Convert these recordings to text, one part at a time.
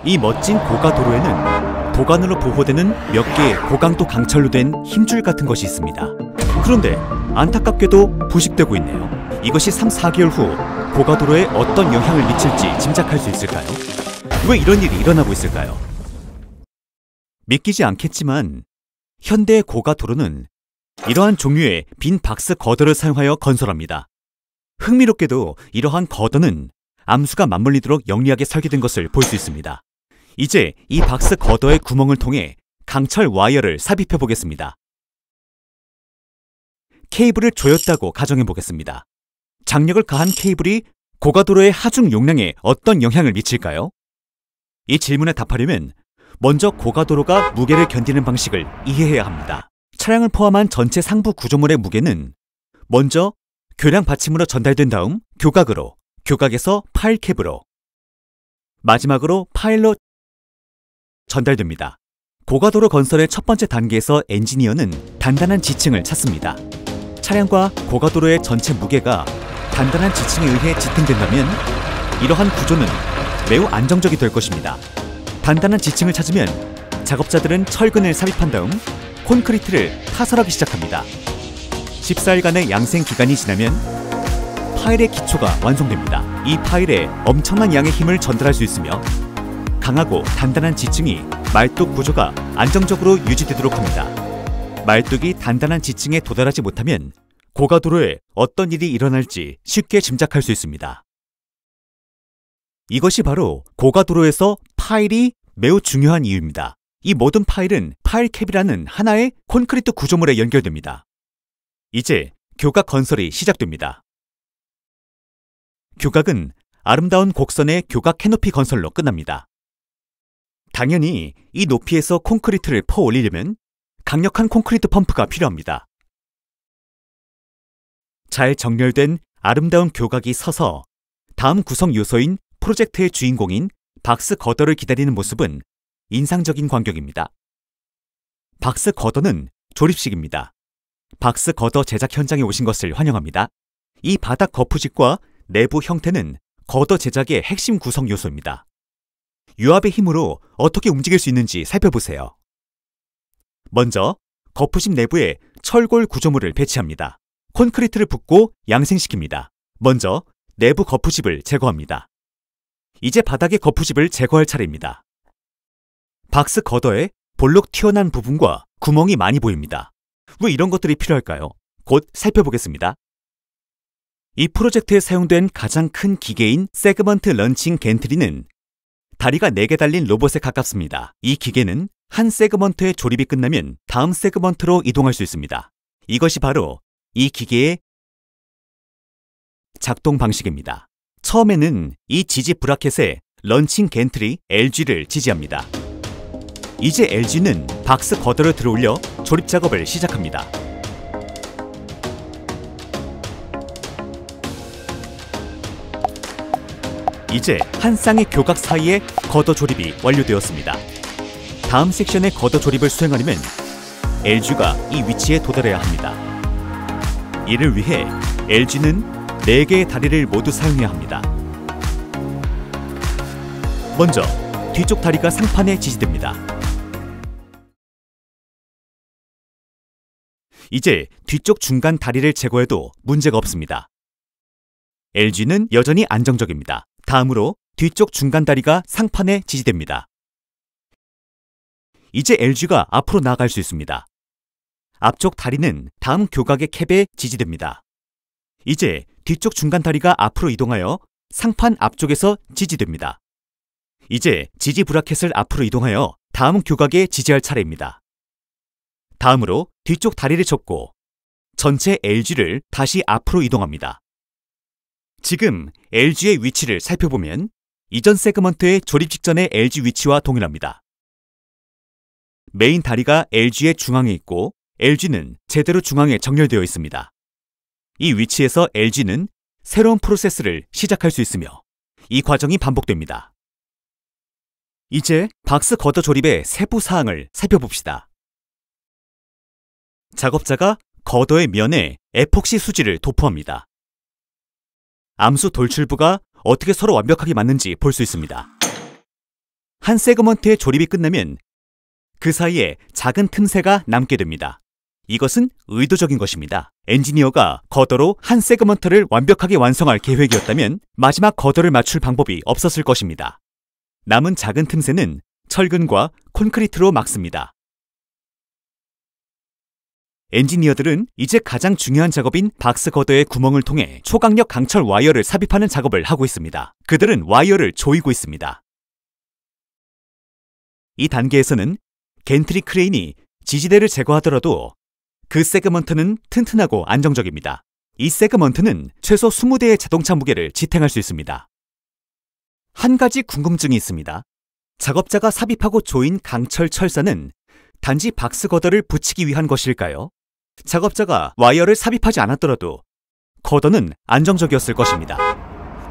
이 멋진 고가도로에는 도관으로 보호되는 몇 개의 고강도 강철로 된 힘줄 같은 것이 있습니다. 그런데 안타깝게도 부식되고 있네요. 이것이 3, 4개월 후 고가도로에 어떤 영향을 미칠지 짐작할 수 있을까요? 왜 이런 일이 일어나고 있을까요? 믿기지 않겠지만 현대의 고가도로는 이러한 종류의 빈 박스 거더를 사용하여 건설합니다. 흥미롭게도 이러한 거더는 암수가 맞물리도록 영리하게 설계된 것을 볼 수 있습니다. 이제 이 박스 거더의 구멍을 통해 강철 와이어를 삽입해 보겠습니다. 케이블을 조였다고 가정해 보겠습니다. 장력을 가한 케이블이 고가도로의 하중 용량에 어떤 영향을 미칠까요? 이 질문에 답하려면 먼저 고가도로가 무게를 견디는 방식을 이해해야 합니다. 차량을 포함한 전체 상부 구조물의 무게는 먼저 교량 받침으로 전달된 다음 교각으로, 교각에서 파일캡으로, 마지막으로 파일로 전달됩니다. 고가도로 건설의 첫 번째 단계에서 엔지니어는 단단한 지층을 찾습니다. 차량과 고가도로의 전체 무게가 단단한 지층에 의해 지탱된다면 이러한 구조는 매우 안정적이 될 것입니다. 단단한 지층을 찾으면 작업자들은 철근을 삽입한 다음 콘크리트를 타설하기 시작합니다. 14일간의 양생 기간이 지나면 파일의 기초가 완성됩니다. 이 파일에 엄청난 양의 힘을 전달할 수 있으며 강하고 단단한 지층이 말뚝 구조가 안정적으로 유지되도록 합니다. 말뚝이 단단한 지층에 도달하지 못하면 고가도로에 어떤 일이 일어날지 쉽게 짐작할 수 있습니다. 이것이 바로 고가도로에서 파일이 매우 중요한 이유입니다. 이 모든 파일은 파일캡이라는 하나의 콘크리트 구조물에 연결됩니다. 이제 교각 건설이 시작됩니다. 교각은 아름다운 곡선의 교각 캐노피 건설로 끝납니다. 당연히 이 높이에서 콘크리트를 퍼 올리려면 강력한 콘크리트 펌프가 필요합니다. 잘 정렬된 아름다운 교각이 서서 다음 구성 요소인 프로젝트의 주인공인 박스 거더를 기다리는 모습은 인상적인 광경입니다. 박스 거더는 조립식입니다. 박스 거더 제작 현장에 오신 것을 환영합니다. 이 바닥 거푸집과 내부 형태는 거더 제작의 핵심 구성 요소입니다. 유압의 힘으로 어떻게 움직일 수 있는지 살펴보세요. 먼저 거푸집 내부에 철골 구조물을 배치합니다. 콘크리트를 붓고 양생시킵니다. 먼저 내부 거푸집을 제거합니다. 이제 바닥의 거푸집을 제거할 차례입니다. 박스 거더에 볼록 튀어난 부분과 구멍이 많이 보입니다. 왜 이런 것들이 필요할까요? 곧 살펴보겠습니다. 이 프로젝트에 사용된 가장 큰 기계인 세그먼트 런칭 겐트리는 다리가 4개 달린 로봇에 가깝습니다. 이 기계는 한 세그먼트의 조립이 끝나면 다음 세그먼트로 이동할 수 있습니다. 이것이 바로 이 기계의 작동 방식입니다. 처음에는 이 지지 브라켓에 런칭 겐트리 LG를 지지합니다. 이제 LG는 박스 거더를 들어올려 조립 작업을 시작합니다. 이제 한 쌍의 교각 사이에 거더 조립이 완료되었습니다. 다음 섹션의 거더 조립을 수행하려면 LG가 이 위치에 도달해야 합니다. 이를 위해 LG는 4개의 다리를 모두 사용해야 합니다. 먼저 뒤쪽 다리가 상판에 지지됩니다. 이제 뒤쪽 중간 다리를 제거해도 문제가 없습니다. LG는 여전히 안정적입니다. 다음으로 뒤쪽 중간 다리가 상판에 지지됩니다. 이제 LG가 앞으로 나아갈 수 있습니다. 앞쪽 다리는 다음 교각의 캡에 지지됩니다. 이제 뒤쪽 중간 다리가 앞으로 이동하여 상판 앞쪽에서 지지됩니다. 이제 지지 브라켓을 앞으로 이동하여 다음 교각에 지지할 차례입니다. 다음으로 뒤쪽 다리를 접고 전체 LG를 다시 앞으로 이동합니다. 지금 LG의 위치를 살펴보면 이전 세그먼트의 조립 직전의 LG 위치와 동일합니다. 메인 다리가 LG의 중앙에 있고 LG는 제대로 중앙에 정렬되어 있습니다. 이 위치에서 LG는 새로운 프로세스를 시작할 수 있으며 이 과정이 반복됩니다. 이제 박스 거더 조립의 세부 사항을 살펴봅시다. 작업자가 거더의 면에 에폭시 수지를 도포합니다. 암수 돌출부가 어떻게 서로 완벽하게 맞는지 볼 수 있습니다. 한 세그먼트의 조립이 끝나면 그 사이에 작은 틈새가 남게 됩니다. 이것은 의도적인 것입니다. 엔지니어가 거더로 한 세그먼트를 완벽하게 완성할 계획이었다면 마지막 거더를 맞출 방법이 없었을 것입니다. 남은 작은 틈새는 철근과 콘크리트로 막습니다. 엔지니어들은 이제 가장 중요한 작업인 박스 거더의 구멍을 통해 초강력 강철 와이어를 삽입하는 작업을 하고 있습니다. 그들은 와이어를 조이고 있습니다. 이 단계에서는 겐트리 크레인이 지지대를 제거하더라도 그 세그먼트는 튼튼하고 안정적입니다. 이 세그먼트는 최소 20대의 자동차 무게를 지탱할 수 있습니다. 한 가지 궁금증이 있습니다. 작업자가 삽입하고 조인 강철 철사는 단지 박스 거더를 붙이기 위한 것일까요? 작업자가 와이어를 삽입하지 않았더라도 거더는 안정적이었을 것입니다.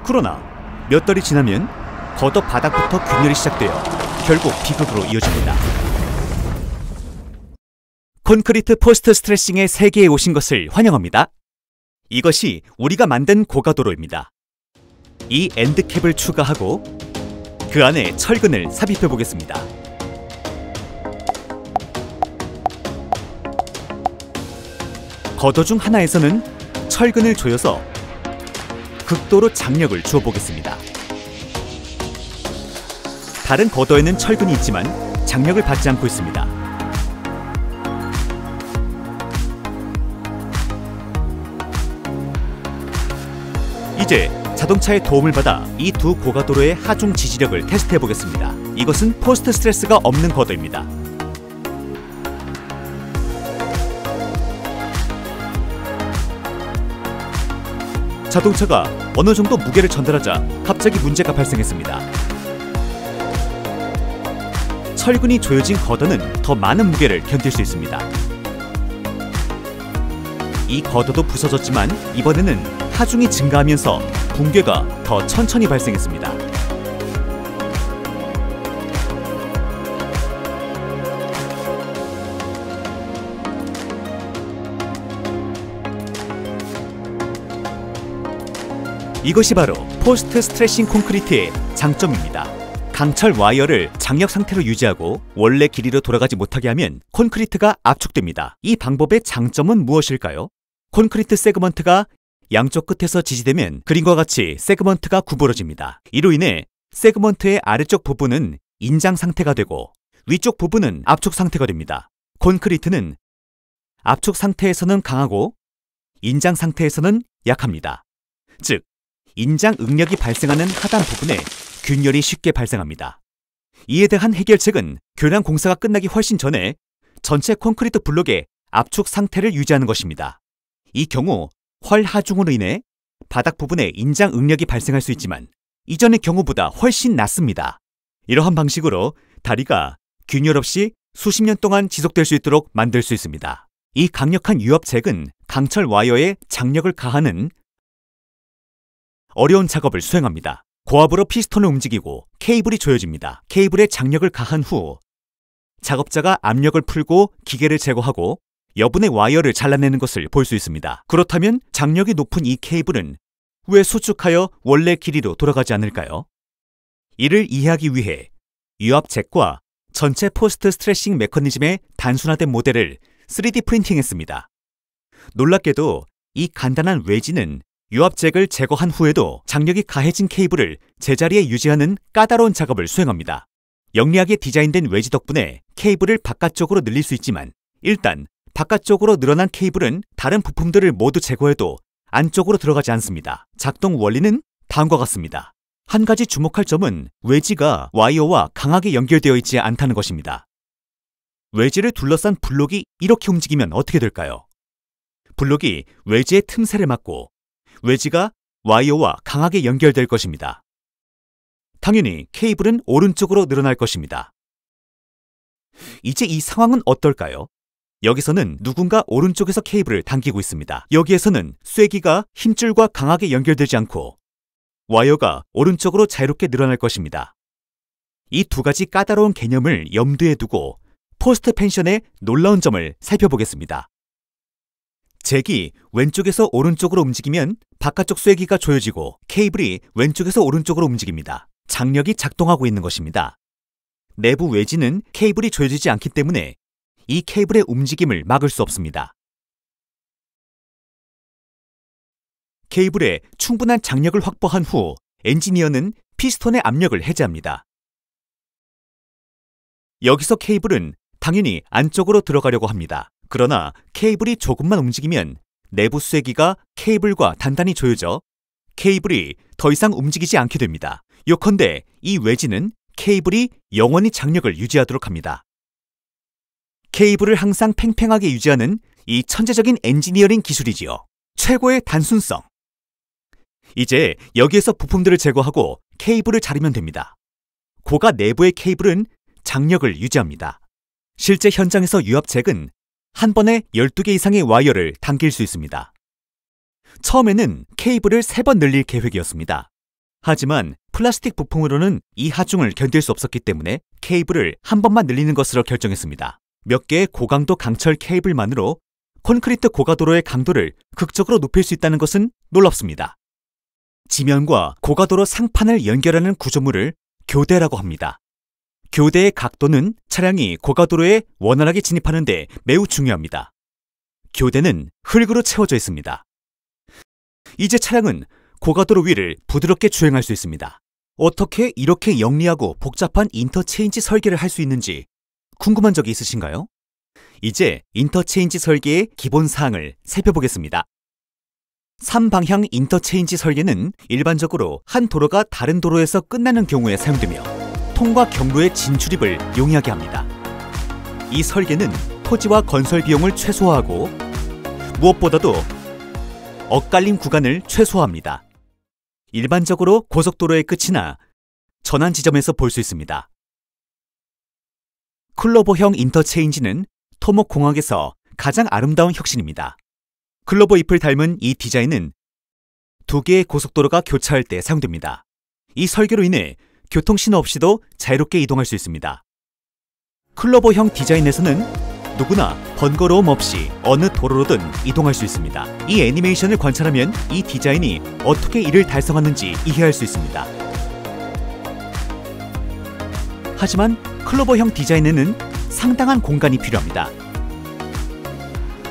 그러나 몇 달이 지나면 거더 바닥부터 균열이 시작되어 결국 비극으로 이어집니다. 콘크리트 포스트 스트레싱의 세계에 오신 것을 환영합니다. 이것이 우리가 만든 고가도로입니다. 이 엔드캡을 추가하고 그 안에 철근을 삽입해 보겠습니다. 거더 중 하나에서는 철근을 조여서 극도로 장력을 주어 보겠습니다. 다른 거더에는 철근이 있지만 장력을 받지 않고 있습니다. 이제 자동차의 도움을 받아 이 두 고가도로의 하중 지지력을 테스트해 보겠습니다. 이것은 포스트 스트레스가 없는 거더입니다. 자동차가 어느 정도 무게를 전달하자 갑자기 문제가 발생했습니다. 철근이 조여진 거더는 더 많은 무게를 견딜 수 있습니다. 이 거더도 부서졌지만 이번에는 하중이 증가하면서 붕괴가 더 천천히 발생했습니다. 이것이 바로 포스트 스트레싱 콘크리트의 장점입니다. 강철 와이어를 장력 상태로 유지하고 원래 길이로 돌아가지 못하게 하면 콘크리트가 압축됩니다. 이 방법의 장점은 무엇일까요? 콘크리트 세그먼트가 양쪽 끝에서 지지되면 그림과 같이 세그먼트가 구부러집니다. 이로 인해 세그먼트의 아래쪽 부분은 인장 상태가 되고 위쪽 부분은 압축 상태가 됩니다. 콘크리트는 압축 상태에서는 강하고 인장 상태에서는 약합니다. 즉, 인장 응력이 발생하는 하단 부분에 균열이 쉽게 발생합니다. 이에 대한 해결책은 교량 공사가 끝나기 훨씬 전에 전체 콘크리트 블록의 압축 상태를 유지하는 것입니다. 이 경우 헐 하중으로 인해 바닥 부분에 인장 응력이 발생할 수 있지만 이전의 경우보다 훨씬 낫습니다. 이러한 방식으로 다리가 균열 없이 수십 년 동안 지속될 수 있도록 만들 수 있습니다. 이 강력한 유압잭은 강철 와이어에 장력을 가하는 어려운 작업을 수행합니다. 고압으로 피스톤을 움직이고 케이블이 조여집니다. 케이블에 장력을 가한 후 작업자가 압력을 풀고 기계를 제거하고 여분의 와이어를 잘라내는 것을 볼 수 있습니다. 그렇다면 장력이 높은 이 케이블은 왜 수축하여 원래 길이로 돌아가지 않을까요? 이를 이해하기 위해 유압잭과 전체 포스트 스트레싱 메커니즘의 단순화된 모델을 3D 프린팅했습니다. 놀랍게도 이 간단한 웨지는 유압잭을 제거한 후에도 장력이 가해진 케이블을 제자리에 유지하는 까다로운 작업을 수행합니다. 영리하게 디자인된 웨지 덕분에 케이블을 바깥쪽으로 늘릴 수 있지만 일단 바깥쪽으로 늘어난 케이블은 다른 부품들을 모두 제거해도 안쪽으로 들어가지 않습니다. 작동 원리는 다음과 같습니다. 한 가지 주목할 점은 웨지가 와이어와 강하게 연결되어 있지 않다는 것입니다. 웨지를 둘러싼 블록이 이렇게 움직이면 어떻게 될까요? 블록이 웨지의 틈새를 막고 웨지가 와이어와 강하게 연결될 것입니다. 당연히 케이블은 오른쪽으로 늘어날 것입니다. 이제 이 상황은 어떨까요? 여기서는 누군가 오른쪽에서 케이블을 당기고 있습니다. 여기에서는 쐐기가 힘줄과 강하게 연결되지 않고 와이어가 오른쪽으로 자유롭게 늘어날 것입니다. 이 두 가지 까다로운 개념을 염두에 두고 포스트 펜션의 놀라운 점을 살펴보겠습니다. 잭이 왼쪽에서 오른쪽으로 움직이면 바깥쪽 쐐기가 조여지고 케이블이 왼쪽에서 오른쪽으로 움직입니다. 장력이 작동하고 있는 것입니다. 내부 외지는 케이블이 조여지지 않기 때문에 이 케이블의 움직임을 막을 수 없습니다. 케이블에 충분한 장력을 확보한 후 엔지니어는 피스톤의 압력을 해제합니다. 여기서 케이블은 당연히 안쪽으로 들어가려고 합니다. 그러나 케이블이 조금만 움직이면 내부 쐐기가 케이블과 단단히 조여져 케이블이 더 이상 움직이지 않게 됩니다. 요컨대 이 외지는 케이블이 영원히 장력을 유지하도록 합니다. 케이블을 항상 팽팽하게 유지하는 이 천재적인 엔지니어링 기술이지요. 최고의 단순성. 이제 여기에서 부품들을 제거하고 케이블을 자르면 됩니다. 고가 내부의 케이블은 장력을 유지합니다. 실제 현장에서 유압잭은 한 번에 12개 이상의 와이어를 당길 수 있습니다. 처음에는 케이블을 3번 늘릴 계획이었습니다. 하지만 플라스틱 부품으로는 이 하중을 견딜 수 없었기 때문에 케이블을 한 번만 늘리는 것으로 결정했습니다. 몇 개의 고강도 강철 케이블만으로 콘크리트 고가도로의 강도를 극적으로 높일 수 있다는 것은 놀랍습니다. 지면과 고가도로 상판을 연결하는 구조물을 교대라고 합니다. 교대의 각도는 차량이 고가도로에 원활하게 진입하는 데 매우 중요합니다. 교대는 흙으로 채워져 있습니다. 이제 차량은 고가도로 위를 부드럽게 주행할 수 있습니다. 어떻게 이렇게 영리하고 복잡한 인터체인지 설계를 할 수 있는지 궁금한 적이 있으신가요? 이제 인터체인지 설계의 기본 사항을 살펴보겠습니다. 3방향 인터체인지 설계는 일반적으로 한 도로가 다른 도로에서 끝나는 경우에 사용되며 통과 경로의 진출입을 용이하게 합니다. 이 설계는 토지와 건설 비용을 최소화하고 무엇보다도 엇갈림 구간을 최소화합니다. 일반적으로 고속도로의 끝이나 전환 지점에서 볼 수 있습니다. 클로버형 인터체인지는 토목공학에서 가장 아름다운 혁신입니다. 클로버 잎을 닮은 이 디자인은 2개의 고속도로가 교차할 때 사용됩니다. 이 설계로 인해 교통신호 없이도 자유롭게 이동할 수 있습니다. 클로버형 디자인에서는 누구나 번거로움 없이 어느 도로로든 이동할 수 있습니다. 이 애니메이션을 관찰하면 이 디자인이 어떻게 이를 달성하는지 이해할 수 있습니다. 하지만 클로버형 디자인에는 상당한 공간이 필요합니다.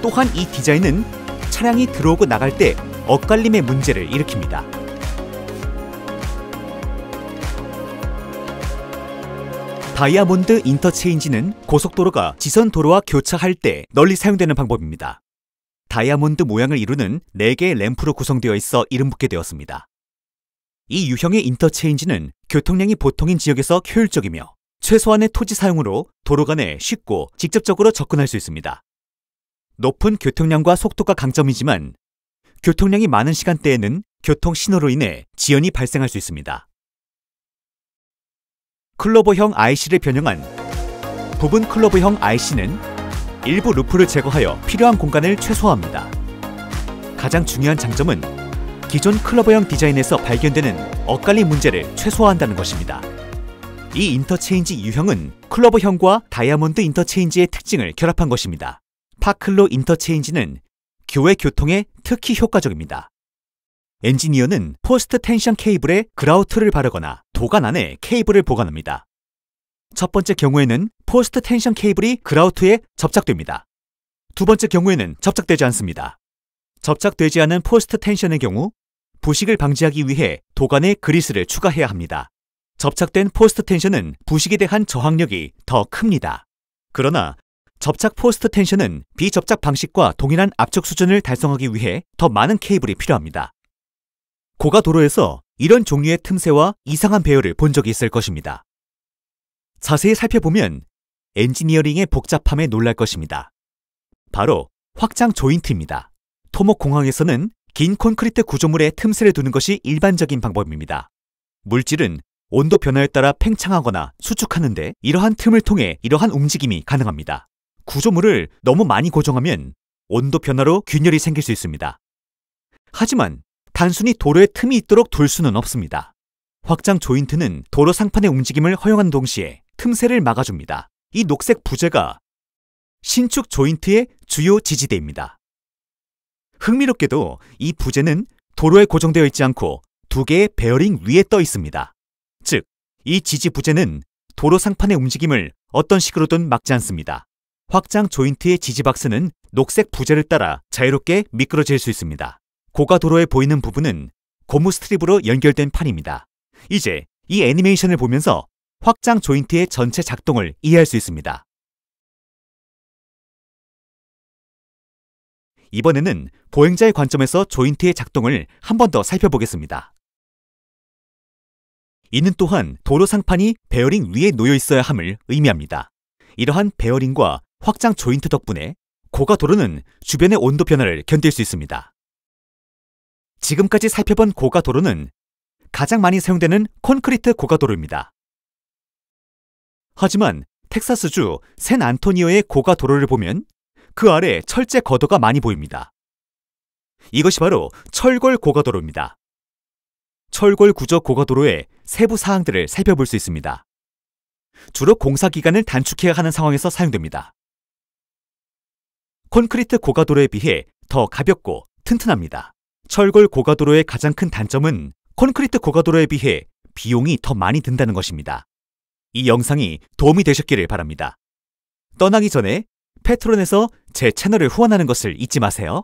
또한 이 디자인은 차량이 들어오고 나갈 때 엇갈림의 문제를 일으킵니다. 다이아몬드 인터체인지는 고속도로가 지선도로와 교차할 때 널리 사용되는 방법입니다. 다이아몬드 모양을 이루는 4개의 램프로 구성되어 있어 이름 붙게 되었습니다. 이 유형의 인터체인지는 교통량이 보통인 지역에서 효율적이며 최소한의 토지 사용으로 도로 간에 쉽고 직접적으로 접근할 수 있습니다. 높은 교통량과 속도가 강점이지만 교통량이 많은 시간대에는 교통신호로 인해 지연이 발생할 수 있습니다. 클로버형 IC를 변형한 부분 클로버형 IC는 일부 루프를 제거하여 필요한 공간을 최소화합니다. 가장 중요한 장점은 기존 클로버형 디자인에서 발견되는 엇갈림 문제를 최소화한다는 것입니다. 이 인터체인지 유형은 클로버형과 다이아몬드 인터체인지의 특징을 결합한 것입니다. 파클로 인터체인지는 교외 교통에 특히 효과적입니다. 엔지니어는 포스트 텐션 케이블에 그라우트를 바르거나 도관 안에 케이블을 보관합니다. 첫 번째 경우에는 포스트 텐션 케이블이 그라우트에 접착됩니다. 두 번째 경우에는 접착되지 않습니다. 접착되지 않은 포스트 텐션의 경우 부식을 방지하기 위해 도관에 그리스를 추가해야 합니다. 접착된 포스트 텐션은 부식에 대한 저항력이 더 큽니다. 그러나 접착 포스트 텐션은 비접착 방식과 동일한 압축 수준을 달성하기 위해 더 많은 케이블이 필요합니다. 고가도로에서 이런 종류의 틈새와 이상한 배열을 본 적이 있을 것입니다. 자세히 살펴보면 엔지니어링의 복잡함에 놀랄 것입니다. 바로 확장 조인트입니다. 토목공학에서는 긴 콘크리트 구조물에 틈새를 두는 것이 일반적인 방법입니다. 물질은 온도 변화에 따라 팽창하거나 수축하는데 이러한 틈을 통해 이러한 움직임이 가능합니다. 구조물을 너무 많이 고정하면 온도 변화로 균열이 생길 수 있습니다. 하지만 단순히 도로에 틈이 있도록 둘 수는 없습니다. 확장 조인트는 도로 상판의 움직임을 허용하는 동시에 틈새를 막아줍니다. 이 녹색 부재가 신축 조인트의 주요 지지대입니다. 흥미롭게도 이 부재는 도로에 고정되어 있지 않고 2개의 베어링 위에 떠 있습니다. 즉, 이 지지 부재는 도로 상판의 움직임을 어떤 식으로든 막지 않습니다. 확장 조인트의 지지박스는 녹색 부재를 따라 자유롭게 미끄러질 수 있습니다. 고가도로에 보이는 부분은 고무 스트립으로 연결된 판입니다. 이제 이 애니메이션을 보면서 확장 조인트의 전체 작동을 이해할 수 있습니다. 이번에는 보행자의 관점에서 조인트의 작동을 한 번 더 살펴보겠습니다. 이는 또한 도로 상판이 베어링 위에 놓여 있어야 함을 의미합니다. 이러한 베어링과 확장 조인트 덕분에 고가도로는 주변의 온도 변화를 견딜 수 있습니다. 지금까지 살펴본 고가도로는 가장 많이 사용되는 콘크리트 고가도로입니다. 하지만 텍사스주 샌 안토니오의 고가도로를 보면 그 아래 철제 거도가 많이 보입니다. 이것이 바로 철골 고가도로입니다. 철골 구조 고가도로의 세부 사항들을 살펴볼 수 있습니다. 주로 공사 기간을 단축해야 하는 상황에서 사용됩니다. 콘크리트 고가도로에 비해 더 가볍고 튼튼합니다. 철골 고가도로의 가장 큰 단점은 콘크리트 고가도로에 비해 비용이 더 많이 든다는 것입니다. 이 영상이 도움이 되셨기를 바랍니다. 떠나기 전에 페트론에서 제 채널을 후원하는 것을 잊지 마세요.